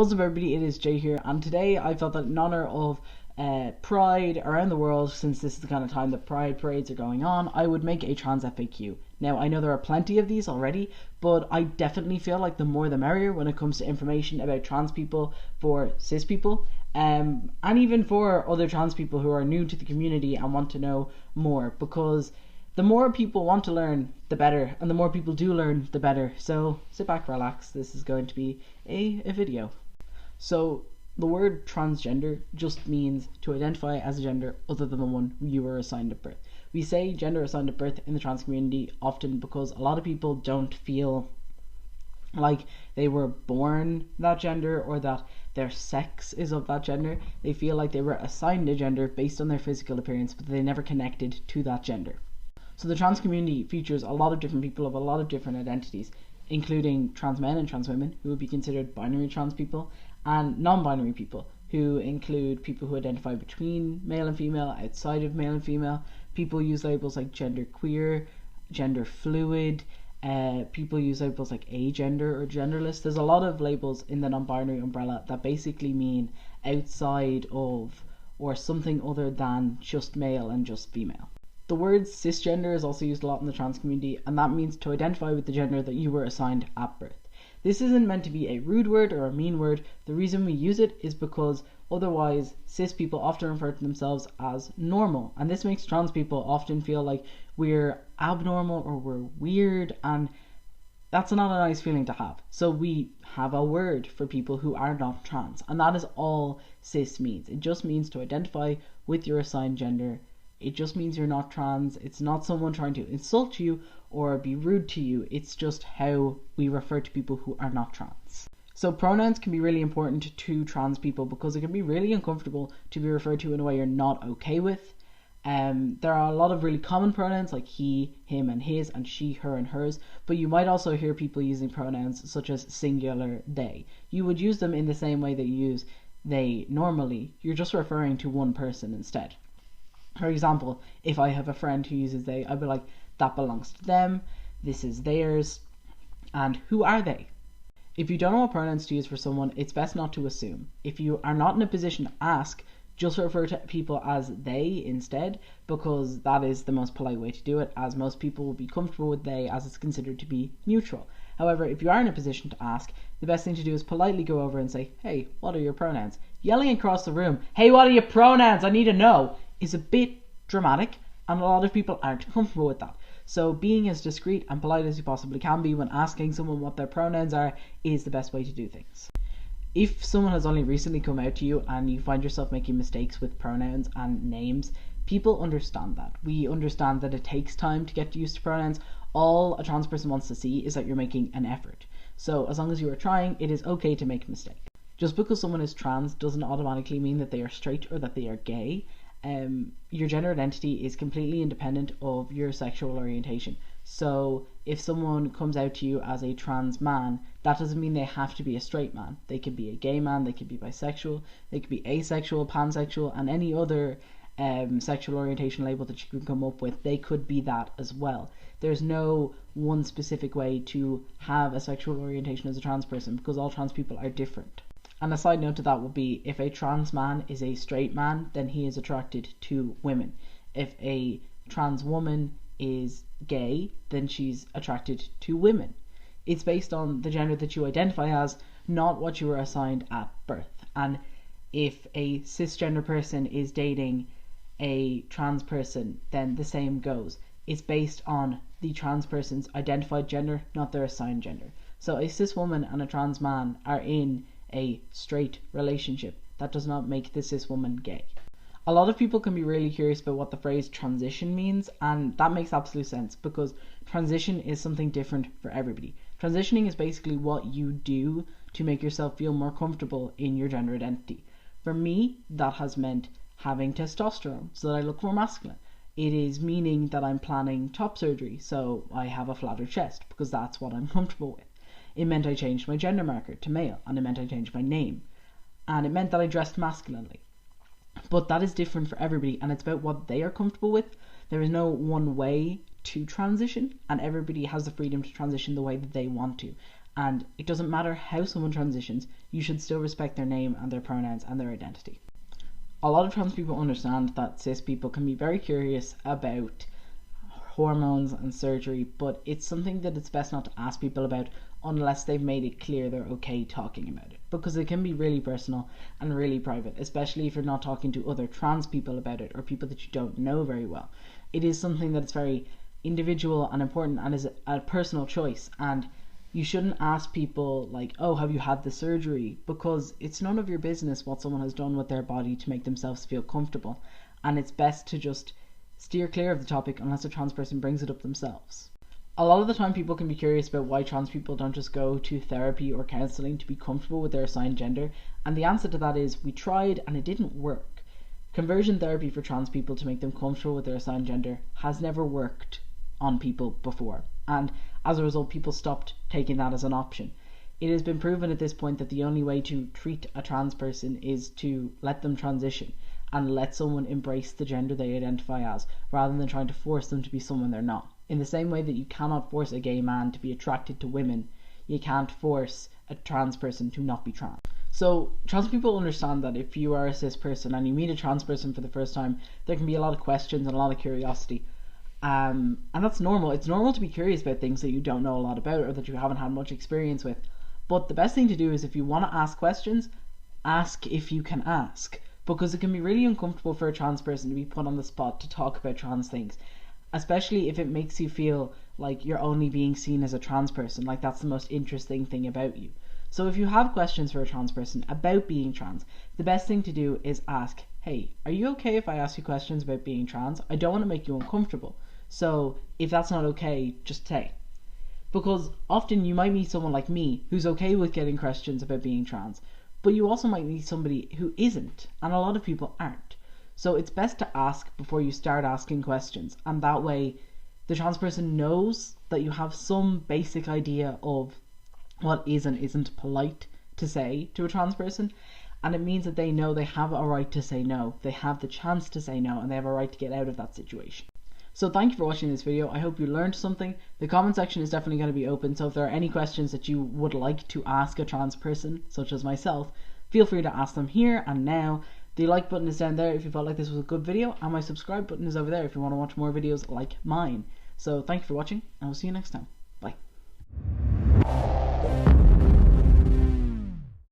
What's up everybody, it is Jay here, and today I felt that in honor of Pride around the world, since this is the kind of time that Pride parades are going on, I would make a trans FAQ. Now, I know there are plenty of these already, but I definitely feel like the more the merrier when it comes to information about trans people for cis people, and even for other trans people who are new to the community and want to know more, because the more people want to learn, the better, and the more people do learn, the better. So sit back, relax, this is going to be a video. So the word transgender just means to identify as a gender other than the one you were assigned at birth. We say gender assigned at birth in the trans community often because a lot of people don't feel like they were born that gender or that their sex is of that gender. They feel like they were assigned a gender based on their physical appearance, but they never connected to that gender. So the trans community features a lot of different people of a lot of different identities, including trans men and trans women, who would be considered binary trans people, and non-binary people, who include people who identify between male and female, outside of male and female. People use labels like gender queer, gender fluid, people use labels like agender or genderless. There's a lot of labels in the non-binary umbrella that basically mean outside of or something other than just male and just female. The word cisgender is also used a lot in the trans community, and that means to identify with the gender that you were assigned at birth. This isn't meant to be a rude word or a mean word. The reason we use it is because otherwise cis people often refer to themselves as normal, and this makes trans people often feel like we're abnormal or we're weird, and that's not a nice feeling to have. So we have a word for people who are not trans, and that is all cis means. It just means to identify with your assigned gender. It just means you're not trans. It's not someone trying to insult you or be rude to you. It's just how we refer to people who are not trans. So pronouns can be really important to trans people because it can be really uncomfortable to be referred to in a way you're not okay with. There are a lot of really common pronouns like he, him and his, and she, her and hers, but you might also hear people using pronouns such as singular, they. You would use them in the same way that you use they normally. You're just referring to one person instead. For example, if I have a friend who uses they, I'd be like, that belongs to them, this is theirs, and who are they? If you don't know what pronouns to use for someone, it's best not to assume. If you are not in a position to ask, just refer to people as they instead, because that is the most polite way to do it, as most people will be comfortable with they as it's considered to be neutral. However, if you are in a position to ask, the best thing to do is politely go over and say, hey, what are your pronouns? Yelling across the room, hey, what are your pronouns? I need to know, is a bit dramatic, and a lot of people aren't comfortable with that. So being as discreet and polite as you possibly can be when asking someone what their pronouns are is the best way to do things. If someone has only recently come out to you and you find yourself making mistakes with pronouns and names, people understand that. We understand that it takes time to get used to pronouns. All a trans person wants to see is that you're making an effort. So as long as you are trying, it is okay to make a mistake. Just because someone is trans doesn't automatically mean that they are straight or that they are gay. Your gender identity is completely independent of your sexual orientation. So if someone comes out to you as a trans man, that doesn't mean they have to be a straight man. They could be a gay man, they could be bisexual, they could be asexual, pansexual, and any other sexual orientation label that you can come up with. They could be that as well. There's no one specific way to have a sexual orientation as a trans person because all trans people are different. And a side note to that would be, if a trans man is a straight man, then he is attracted to women. If a trans woman is gay, then she's attracted to women. It's based on the gender that you identify as, not what you were assigned at birth. And if a cisgender person is dating a trans person, then the same goes. It's based on the trans person's identified gender, not their assigned gender. So a cis woman and a trans man are in a straight relationship. That does not make the cis woman gay. A lot of people can be really curious about what the phrase transition means, and that makes absolute sense because transition is something different for everybody. Transitioning is basically what you do to make yourself feel more comfortable in your gender identity. For me, that has meant having testosterone so that I look more masculine. It is meaning that I'm planning top surgery so I have a flatter chest because that's what I'm comfortable with. It meant I changed my gender marker to male, and it meant I changed my name, and it meant that I dressed masculinely. But that is different for everybody, and it's about what they are comfortable with. There is no one way to transition, and everybody has the freedom to transition the way that they want to. And it doesn't matter how someone transitions, you should still respect their name and their pronouns and their identity. A lot of trans people understand that cis people can be very curious about hormones and surgery, but it's something that it's best not to ask people about unless they've made it clear they're okay talking about it, because it can be really personal and really private, especially if you're not talking to other trans people about it or people that you don't know very well. It is something that's very individual and important and is a personal choice, and you shouldn't ask people like, oh, have you had the surgery, because it's none of your business what someone has done with their body to make themselves feel comfortable, and it's best to just steer clear of the topic unless a trans person brings it up themselves. A lot of the time people can be curious about why trans people don't just go to therapy or counselling to be comfortable with their assigned gender, and the answer to that is we tried and it didn't work. Conversion therapy for trans people to make them comfortable with their assigned gender has never worked on people before, and as a result people stopped taking that as an option. It has been proven at this point that the only way to treat a trans person is to let them transition and let someone embrace the gender they identify as, rather than trying to force them to be someone they're not. In the same way that you cannot force a gay man to be attracted to women, you can't force a trans person to not be trans. So trans people understand that if you are a cis person and you meet a trans person for the first time, there can be a lot of questions and a lot of curiosity. And that's normal. It's normal to be curious about things that you don't know a lot about or that you haven't had much experience with. But the best thing to do is, if you want to ask questions, ask if you can ask. Because it can be really uncomfortable for a trans person to be put on the spot to talk about trans things, especially if it makes you feel like you're only being seen as a trans person, like that's the most interesting thing about you. So if you have questions for a trans person about being trans, the best thing to do is ask, hey, are you okay if I ask you questions about being trans? I don't want to make you uncomfortable. So if that's not okay, just say. Because often you might meet someone like me who's okay with getting questions about being trans, but you also might meet somebody who isn't, and a lot of people aren't. So it's best to ask before you start asking questions, and that way the trans person knows that you have some basic idea of what is and isn't polite to say to a trans person, and it means that they know they have a right to say no, they have the chance to say no, and they have a right to get out of that situation. So thank you for watching this video. I hope you learned something. The comment section is definitely going to be open, so if there are any questions that you would like to ask a trans person, such as myself, feel free to ask them here and now. The like button is down there if you felt like this was a good video, and my subscribe button is over there if you want to watch more videos like mine. So thank you for watching, and I'll see you next time.